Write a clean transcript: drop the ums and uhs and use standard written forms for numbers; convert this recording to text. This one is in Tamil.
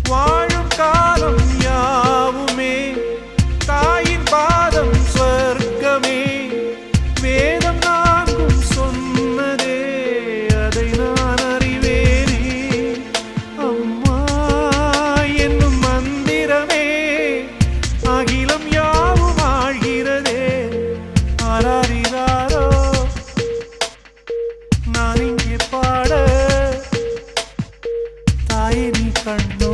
வாழும் காலம் யாவுமே தாயின் பாதம் ஸ்வர்க்கமே. வேதம் நான்கும் சொன்னதே அதை நான் அறிவேனே. அம்மா என்னும் மந்திரமே அகிலம் யாவும் ஆழ்கிறதே. ஆராரிராரோ நான் இங்கே பாட தாயே நீ கண்ணோ.